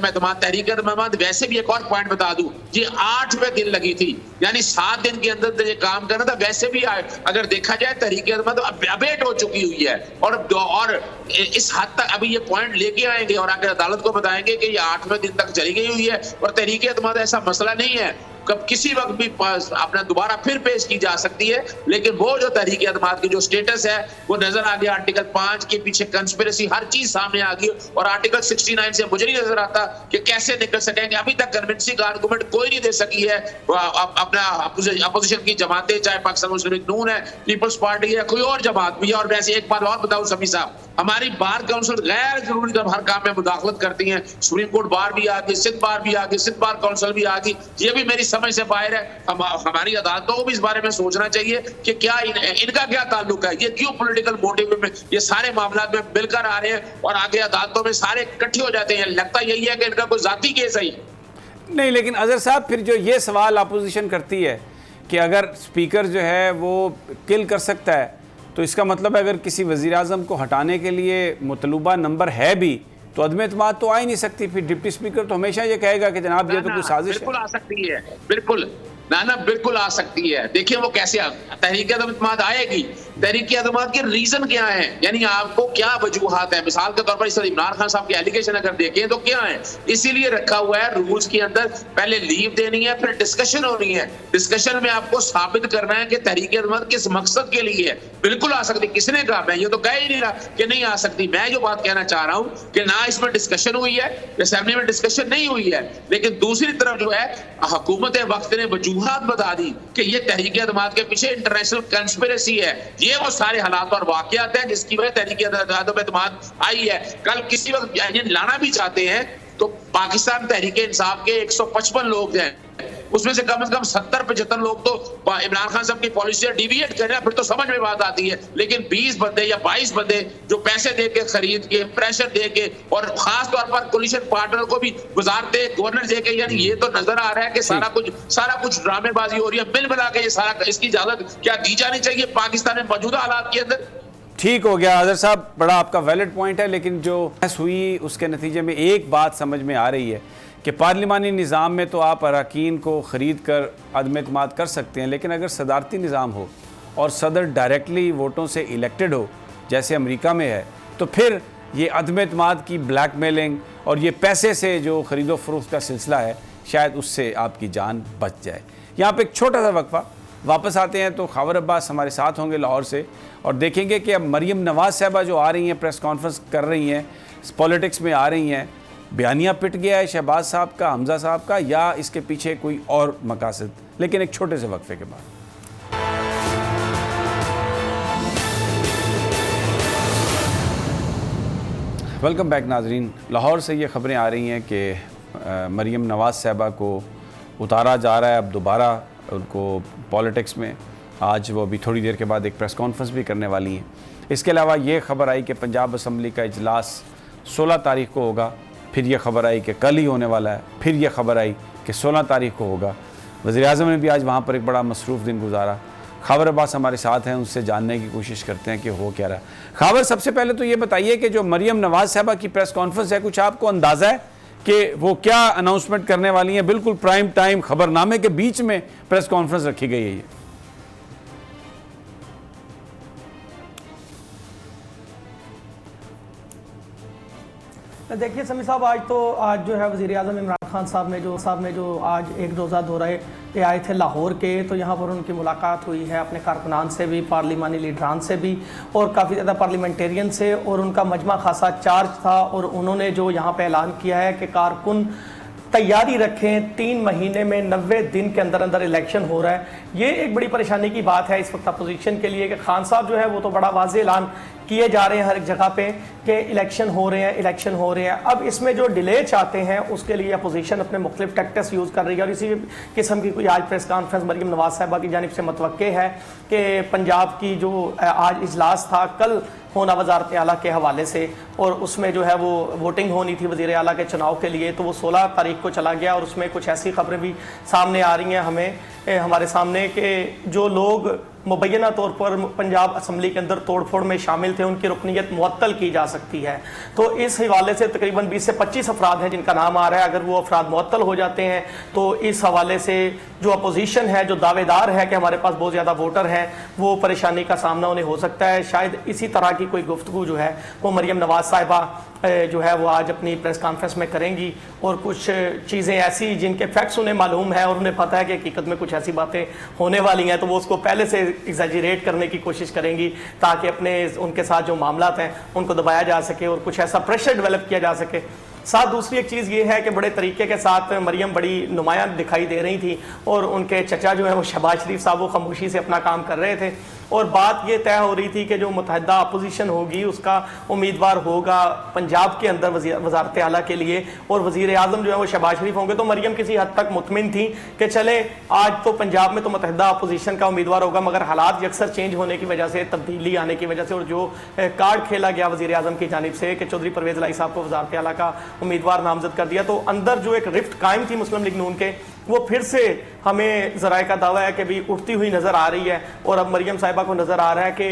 एतमाद। वैसे भी एक और पॉइंट बता दूं, ये 8वें दिन लगी थी, यानी 7 दिन के अंदर ये काम करना था। वैसे भी अगर देखा जाए तहरीक अदम अबेट हो चुकी हुई है और इस हद तक अभी ये पॉइंट लेके आएंगे और आकर अदालत को बताएंगे कि ये 8वें दिन तक चली गई हुई है और तहरीक अदम ऐसा मसला नहीं है, कब किसी वक्त भी अपना दोबारा फिर पेश की जा सकती है। लेकिन वो जो तहरीक अदमात की जो स्टेटस है वो नजर आ गया। आर्टिकल 5 के पीछे कंस्पिरेसी हर चीज सामने आ गई और आर्टिकल 69 से मुझे नहीं नजर आता कि कैसे निकल सकेंगे। अभी तक कन्विंसिंग आर्गुमेंट कोई नहीं दे सकी है अपना अपोजिशन की जमातें, चाहे पाकिस्तान मुस्लिम लीग नून है, पीपल्स पार्टी है, कोई और जमात भी है। और वैसे एक बात और बताऊं समी साहब, हमारी बार काउंसिल गैर जरूरी जब हर काम में मुदाखलत करती हैं, सुप्रीम कोर्ट बार भी आ गई, सिंध बार भी आ गई, सिंध बार काउंसिल भी आ गई, ये भी मेरी समझ से बाहर है। हमारी अदालतों को भी इस बारे में सोचना चाहिए कि क्या इनका क्या ताल्लुक है, ये क्यों पॉलिटिकल मोटिव में ये सारे मामला में मिलकर आ रहे हैं और आगे अदालतों में सारे इकट्ठे हो जाते हैं। लगता यही है कि इनका कोई जाती केस है। नहीं, लेकिन अजहर साहब फिर जो ये सवाल अपोजिशन करती है कि अगर स्पीकर जो है वो किल कर सकता है, तो इसका मतलब है अगर किसी वज़ीर आज़म को हटाने के लिए मुतलूबा नंबर है भी तो अदम एतमाद तो आ ही नहीं सकती। फिर डिप्टी स्पीकर तो हमेशा ये कहेगा कि जनाब ये तो कोई साजिश है। बिल्कुल आ सकती है, बिल्कुल ना बिल्कुल आ सकती है। देखिए वो कैसे तहरीक अदम एतमाद आएगी, तहरीक अदम एतमाद के रीजन क्या है, यानी आपको क्या वजूहात है। मिसाल के तौर पर इस इमरान खान साहब के एलिगेशन अगर देखें तो क्या है, इसीलिए रखा हुआ है रूल्स के अंदर, पहले लीव देनी है फिर डिस्कशन होनी है। डिस्कशन में आपको साबित करना है कि तहरीक अदम एतमाद किस मकसद के लिए है। बिल्कुल आ सकती, किसने कहा, मैं ये तो कह ही नहीं रहा कि नहीं आ सकती। मैं जो बात कहना चाह रहा हूं कि ना इसमें डिस्कशन हुई है, असेंबली में डिस्कशन नहीं हुई है, लेकिन दूसरी तरफ जो है हुकूमत वक्त ने वजूहात बता दी कि ये तहरीक एतमाद के पीछे इंटरनेशनल कंस्पिरेसी है। ये वो सारे हालात और वाकयात हैं जिसकी वजह तहरीक अदम एतमाद आई है। कल किसी वक्त लाना भी चाहते हैं तो पाकिस्तान तहरीक इंसाफ के 155 लोग हैं, उसमें से कम 70-75 लोग तो इमरान खान साहब की पॉलिसी डिविएट करें, फिर तो समझ में बात आती है। लेकिन 20 बंदे या 22 बंदे जो पैसे दे के खरीद के, प्रेशर दे के, और खास तौर पर कोलिशन पार्टनर को भी गुजारते गवर्नर दे के, यानी ये तो नजर आ रहा है कि सारा कुछ ड्रामेबाजी हो रही है। मिल मिला के ये सारा, इसकी इजाजत क्या दी जानी चाहिए पाकिस्तान में मौजूदा हालात के अंदर। ठीक हो गया अजहर साहब, बड़ा आपका वैलिड पॉइंट है, लेकिन जो बहस हुई उसके नतीजे में एक बात समझ में आ रही है कि पार्लिमानी निज़ाम में तो आप अरकान को ख़रीद कर अदम एतमाद कर सकते हैं, लेकिन अगर सदारती निज़ाम हो और सदर डायरेक्टली वोटों से इलेक्टेड हो जैसे अमेरिका में है, तो फिर ये अदम एतमाद की ब्लैकमेलिंग और ये पैसे से जो ख़रीदो फरोख्त का सिलसिला है, शायद उससे आपकी जान बच जाए। यहाँ पे एक छोटा सा वक्फा, वापस आते हैं तो खावर अब्बास हमारे साथ होंगे लाहौर से और देखेंगे कि अब मरीम नवाज़ साहबा जो आ रही हैं, प्रेस कॉन्फ्रेंस कर रही हैं, पॉलिटिक्स में आ रही हैं, बयानिया पिट गया है शहबाज साहब का, हमजा साहब का, या इसके पीछे कोई और मकासद। लेकिन एक छोटे से वक्फे के बाद वेलकम बैक नाजरीन। लाहौर से ये ख़बरें आ रही हैं कि मरीम नवाज़ साहबा को उतारा जा रहा है अब दोबारा उनको पॉलिटिक्स में। आज वो अभी थोड़ी देर के बाद एक प्रेस कॉन्फ्रेंस भी करने वाली हैं। इसके अलावा ये ख़बर आई कि पंजाब असम्बली का इजलास 16 तारीख को होगा, फिर यह ख़बर आई कि कल ही होने वाला है, फिर यह ख़बर आई कि 16 तारीख को होगा। वज़ीर आज़म ने भी आज वहाँ पर एक बड़ा मसरूफ़ दिन गुजारा। खावर अब्बास हमारे साथ हैं, उनसे जानने की कोशिश करते हैं कि हो क्या रहा है। खावर, सबसे पहले तो ये बताइए कि जो मरीम नवाज़ साहबा की प्रेस कॉन्फ्रेंस है, कुछ आपको अंदाज़ा है कि वो क्या अनाउंसमेंट करने वाली हैं? बिल्कुल प्राइम टाइम खबरनामे के बीच में प्रेस कॉन्फ्रेंस रखी गई है ये। देखिए समी साहब, आज जो है वज़ीर आज़म इमरान खान साहब ने जो आज एक रोज़ा दौरे पे आए थे लाहौर के, तो यहाँ पर उनकी मुलाकात हुई है अपने कारकुनान से भी, पार्लिमानी लीडरान से भी और काफ़ी ज़्यादा पार्लियामेंटेरियन से, और उनका मजमा खासा चार्ज था। और उन्होंने जो यहाँ पे ऐलान किया है कि कारकुन तैयारी रखें, 3 महीने में 90 दिन के अंदर अंदर इलेक्शन हो रहा है। ये एक बड़ी परेशानी की बात है इस वक्त अपोजिशन के लिए कि खान साहब जो है वो तो बड़ा वाज़ेह ऐलान किए जा रहे हैं हर एक जगह पे कि इलेक्शन हो रहे हैं। अब इसमें जो डिले चाहते हैं उसके लिए अपोजिशन अपने मुख्तलिफ टैक्टिक्स यूज़ कर रही है, और इसी किस्म की कोई आज प्रेस कॉन्फ्रेंस मरीम नवाज़ साहबा की जानिब से मतवक्के है कि पंजाब की जो आज इजलास था कल होना वज़ारत आला के हवाले से, और उसमें जो है वो वोटिंग होनी थी वज़ीर आला के चुनाव के लिए, तो वो 16 तारीख को चला गया। और उसमें कुछ ऐसी खबरें भी सामने आ रही हैं हमारे सामने कि जो लोग मुबैना तौर पर पंजाब असम्बली के अंदर तोड़फोड़ में शामिल थे उनकी रुकनीत मुअत्तल की जा सकती है। तो इस हवाले से तकरीबन 20 से 25 अफराद हैं जिनका नाम आ रहा है। अगर वो अफराद मुअत्तल हो जाते हैं तो इस हवाले से जो अपोजिशन है, जो दावेदार है कि हमारे पास बहुत ज़्यादा वोटर हैं, वो परेशानी का सामना उन्हें हो सकता है। शायद इसी तरह की कोई गुफ्तगू जो है वो मरीम नवाज़ साहिबा जो है वो आज अपनी प्रेस कॉन्फ्रेंस में करेंगी, और कुछ चीज़ें ऐसी जिनके फैक्ट्स उन्हें मालूम है और उन्हें पता है कि हकीकत में कुछ ऐसी बातें होने वाली हैं, तो वो उसको पहले से एग्जैजरेट करने की कोशिश करेंगी ताकि अपने उनके साथ जो मामलात हैं उनको दबाया जा सके और कुछ ऐसा प्रेशर डेवलप किया जा सके। साथ दूसरी एक चीज़ ये है कि बड़े तरीके के साथ मरीम बड़ी नुमायां दिखाई दे रही थी, और उनके चचा जो है वो शहबाज शरीफ साहब वो खामोशी से अपना काम कर रहे थे। और बात ये तय हो रही थी कि जो मुतहदा अपोजिशन होगी उसका उम्मीदवार होगा पंजाब के अंदर वज़ारत आला के लिए, और वज़ीर आज़म जो है वो शहबाज शरीफ होंगे। तो मरियम किसी हद तक मुतमिन थी कि चले आज तो पंजाब में तो मुतहदा अपोजिशन का उम्मीदवार होगा, मगर हालात अक्सर चेंज होने की वजह से, तब्दीली आने की वजह से, और जो कार्ड खेला गया वज़ीर आज़म की जानिब से कि चौधरी परवेज़ इलाही साहब को वज़ारत आला का उम्मीदवार नामजद कर दिया, तो अंदर जो एक रिफ्ट कायम थी मुस्लिम लीग नून के, वो फिर से हमें ज़राए का दावा है कि भी उठती हुई नज़र आ रही है। और अब मरियम साहिबा को नज़र आ रहा है कि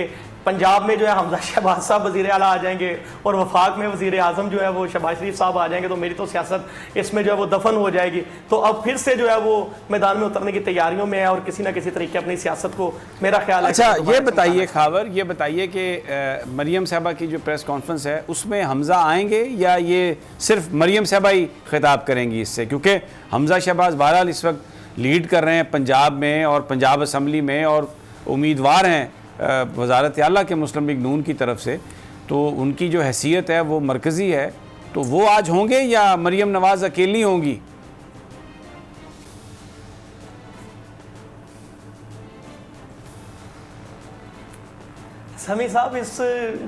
पंजाब में जो है हमजा शहबाज साहब वज़ीर आला आ जाएंगे और वफाक में वज़ीर आज़म जो है वो शहबाज शरीफ साहब आ जाएंगे, तो मेरी तो सियासत इसमें जो है वो दफन हो जाएगी। तो अब फिर से जो है वो मैदान में उतरने की तैयारियों में है और किसी ना किसी तरीके अपनी सियासत को, मेरा ख्याल है। अच्छा, ये बताइए खावर, ये बताइए कि मरियम साहबा की जो प्रेस कॉन्फ्रेंस है उसमें हमजा आएंगे या ये सिर्फ मरियम साहबा ही खिताब करेंगी इससे, क्योंकि हमजा शहबाज बहरहाल इस वक्त लीड कर रहे हैं पंजाब में और पंजाब असम्बली में, और उम्मीदवार हैं वज़ारत आला के मुस्लिम लीग नून की तरफ से, तो उनकी जो हैसियत है वो मरकज़ी है, तो वो आज होंगे या मरियम नवाज़ अकेली होंगी? समी साहब, इस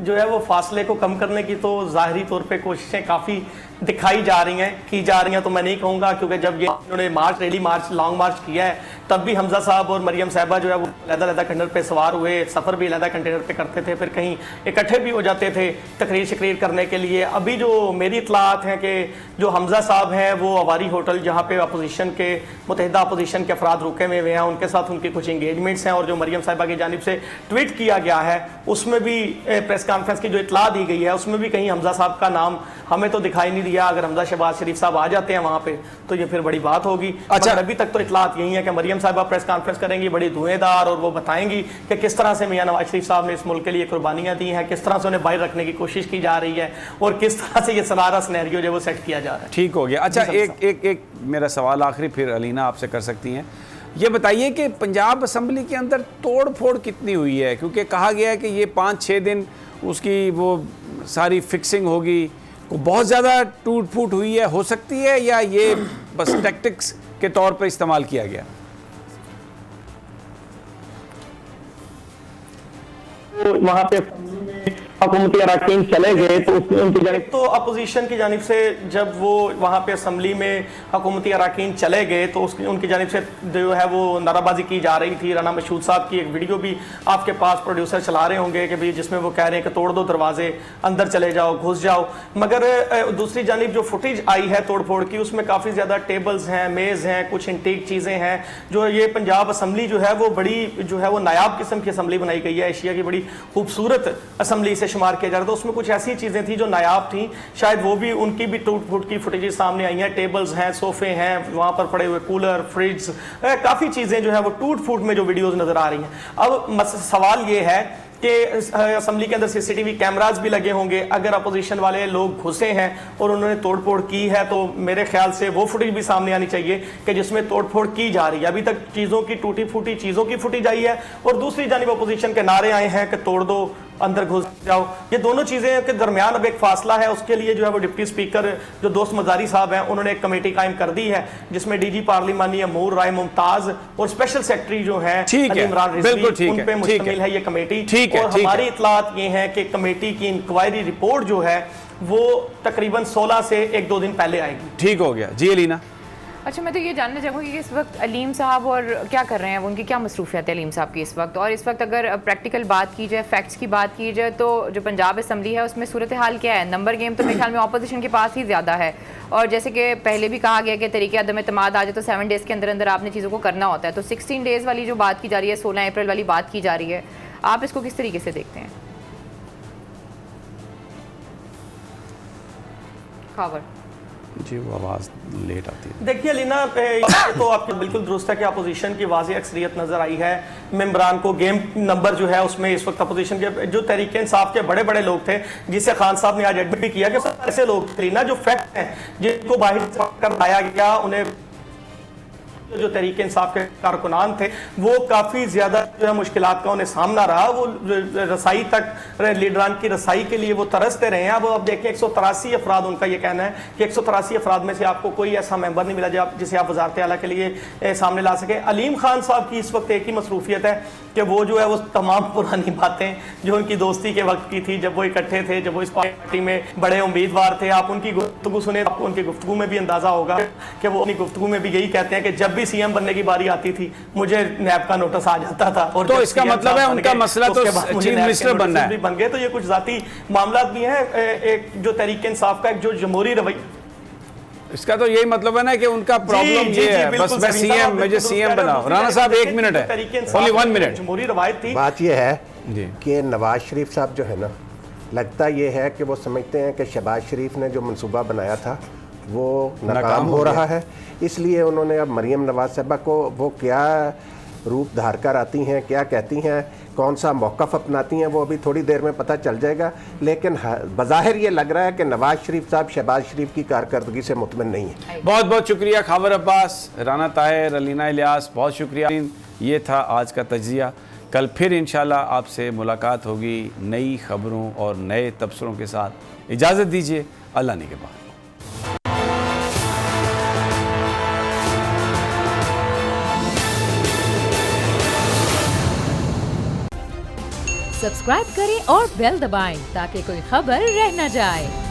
जो है वो फासले को कम करने की तो ज़ाहरी तौर पे कोशिशें काफ़ी दिखाई जा रही हैं, की जा रही हैं, तो मैं नहीं कहूँगा, क्योंकि जब ये इन्होंने मार्च, रैली मार्च, लॉन्ग मार्च किया है, तब भी हमजा साहब और मरियम साहिबा जो है वो अलग-अलग कंटेनर पे सवार हुए, सफ़र भी अलग कंटेनर पे करते थे, फिर कहीं इकट्ठे भी हो जाते थे तकरीर शक्रीर करने के लिए। अभी जो मेरी इत्तलात हैं कि जो हमजा साहब हैं वो अवारी होटल, जहाँ पे अपोजिशन के, मुतहदा अपोजिशन के अफराद रुके हुए हैं, उनके साथ उनकी कुछ इंगेजमेंट्स हैं, और जो मरियम साहिबा की जानिब से ट्वीट किया गया है उसमें भी, प्रेस कॉन्फ्रेंस की जो इत्तला दी गई है उसमें भी कहीं हमजा साहब का नाम हमें तो दिखाई नहीं दिया। अगर हमजा शहबाज शरीफ साहब आ जाते हैं वहाँ पे तो ये फिर बड़ी बात होगी। अच्छा, अभी तक तो इत्तलात यही है कि मरियम साहिबा प्रेस कॉन्फ्रेंस करेंगी बड़ी धुएंधार, और वो बताएंगी कि किस तरह से मियां नवाज शरीफ साहब ने इस मुल्क के लिए कुर्बानियां दी हैं, किस तरह से उन्हें बाहर रखने की कोशिश की जा रही है, और किस तरह से ये सारा सिनेरियो जो वो सेट किया जा रहा है। ठीक हो गया। अच्छा, एक मेरा सवाल आखिरी, फिर अलीना आपसे कर सकती हैं। ये बताइए कि पंजाब असम्बली के अंदर तोड़ फोड़ कितनी हुई है, क्योंकि कहा गया है कि ये 5-6 दिन उसकी वो सारी फिक्सिंग होगी, को बहुत ज़्यादा टूट फूट हुई है, हो सकती है, या ये बस टैक्टिक्स के तौर पर इस्तेमाल किया गया? वहाँ पे हुकूमती अरकान चले गए तो उनकी जानिब तो अपोजिशन की जानिब से जब वो वहाँ पे असम्बली में हुकूमती अरकान चले गए तो उनकी जानिब से जो है वो नाराबाजी की जा रही थी। राना मशहूद साहब की एक वीडियो भी आपके पास प्रोड्यूसर चला रहे होंगे कि भाई जिसमें वो कह रहे हैं कि तोड़ दो दरवाजे, अंदर चले जाओ, घुस जाओ। मगर दूसरी जानिब जो फुटेज आई है तोड़ फोड़ की, उसमें काफ़ी ज़्यादा टेबल्स हैं, मेज़ हैं, कुछ इंटीक चीज़ें हैं। जो ये पंजाब असम्बली जो है वो बड़ी जो है वो नायाब किस्म की असम्बली बनाई गई है, एशिया की बड़ी खूबसूरत असम्बली से शुमार किया जा रहा था। उसमें कुछ ऐसी चीज़ें थी जो नायाब थी, शायद वो भी, उनकी भी टूट फूट की फुटेजेस सामने आई हैं। टेबल्स हैं, सोफे हैं, वहाँ पर पड़े हुए कूलर, फ्रिज, काफ़ी चीज़ें जो है वो टूट फूट में जो वीडियोज़ नज़र आ रही हैं। अब सवाल ये है कि असम्बली के अंदर सीसीटीवी कैमरास भी लगे होंगे। अगर अपोजिशन वाले लोग घुसे हैं और उन्होंने तोड़फोड़ की है तो मेरे ख्याल से वो फुटेज भी सामने आनी चाहिए कि जिसमें तोड़फोड़ की जा रही है। अभी तक चीज़ों की टूटी फूटी चीज़ों की फुटेज आई है और दूसरी जानिब अपोजिशन के नारे आए हैं कि तोड़ दो, अंदर घुस जाओ। ये दोनों चीज़ें के दरमियान अब एक फासला है। उसके लिए जो है वो डिप्टी स्पीकर जो दोस्त मजारी साहब हैं उन्होंने एक कमेटी कायम कर दी है जिसमें डीजी पार्लिमानी अमूर राय मुमताज और स्पेशल सेक्रेटरी जो है इमरान रिजवी, उन पे मुश्तमिल है ये कमेटी। और हमारी इत्तलात ये है कि कमेटी की इंक्वायरी रिपोर्ट जो है वो तकरीबन 16 से 1-2 दिन पहले आएगी। ठीक हो गया जी अलीना। अच्छा, मैं तो ये जानना चाहूँगी कि इस वक्त अलीम साहब और क्या कर रहे हैं, उनकी क्या मसरूफियत है अलीम साहब की इस वक्त, और इस वक्त अगर प्रैक्टिकल बात की जाए, फैक्ट्स की बात की जाए, तो जो पंजाब असम्बली है उसमें सूरत हाल क्या है? नंबर गेम तो मेरे ख्याल में अपोजिशन के पास ही ज़्यादा है, और जैसे कि पहले भी कहा गया कि तरीके अदम एतमाद आ जाए तो 7 डेज़ के अंदर अंदर आपने चीज़ों को करना होता है। तो 16 डेज़ वाली जो बात की जा रही है, 16 अप्रैल वाली बात की जा रही है, आप इसको किस तरीके से देखते हैं? खबर जी, वो आवाज़ लेट आती है। देखिए लीना, तो आपकी बिल्कुल दुरुस्त है कि अपोजिशन की वाज़ेह अक्सरियत नज़र आई है। मेंबरान को गेम नंबर जो है उसमें इस वक्त अपोजिशन के जो तहरीक इंसाफ के बड़े बड़े लोग थे, जिसे खान साहब ने आज एडमिट भी किया कि ऐसे लोग लीना जो फैक्ट हैं जिनको बाहर कर लाया गया, उन्हें जो तहरीक इंसाफ के कारकुनान थे वो काफ़ी ज़्यादा जो है मुश्किलात का उन्हें सामना रहा। वो रसाई तक लीडरान की रसाई के लिए वो तरसते रहे हैं। अब देखें 183 अफराद, उनका ये कहना है कि 183 अफराद में से आपको कोई ऐसा मेंबर नहीं मिला जिसे आप वजारत आला के लिए सामने ला सकें। अलीम खान साहब की इस वक्त एक ही मसरूफियत है कि वो जो है वो तमाम पुरानी बातें जो उनकी दोस्ती के वक्त की थी, जब वो इकट्ठे थे, जब वो इस पार्टी में बड़े उम्मीदवार थे, आप उनकी गुफ्तगू सुने, आपको उनकी गुफ्तगू में भी अंदाजा होगा कि वो अपनी गुफ्तगू में भी यही कहते हैं कि जब भी सीएम बनने की बारी आती थी मुझे नैब का नोटिस आ जाता था। और तो इसका मतलब है उनका मसला तो चीफ मिनिस्टर बनना है। बन गए तो ये कुछ जाती मामला भी है। एक जो तहरीक इंसाफ का एक जो जमहूरी रवैया, इसका तो यही मतलब है ना कि उनका प्रॉब्लम ये है, बस मैं सीएम, मुझे सीएम बनाओ। राणा साहब 1 मिनट है, ओनली 1 मिनट। जमहूरी रवायत थी। बात ये है कि नवाज शरीफ साहब जो है ना, लगता ये है कि वो समझते हैं कि शहबाज शरीफ ने जो मंसूबा बनाया था वो नाकाम हो रहा है, इसलिए उन्होंने अब मरीम नवाज साहबा को वो क्या रूप धार कर आती हैं, क्या कहती हैं, कौन सा मौक़िफ़ अपनाती हैं, वो अभी थोड़ी देर में पता चल जाएगा। लेकिन बज़ाहिर ये लग रहा है कि नवाज शरीफ साहब शहबाज शरीफ की कारकर्दगी से मुतमिन नहीं है। बहुत बहुत शुक्रिया खबर अब्बास, राना ताहिर, अलीना इलियास, बहुत शुक्रिया। ये था आज का तज्ज़िया। कल फिर इंशाल्लाह आपसे मुलाकात होगी नई खबरों और नए तबसरों के साथ। इजाज़त दीजिए, अल्लाह निगहबान। सब्सक्राइब करें और बेल दबाएं ताकि कोई खबर रह न जाए।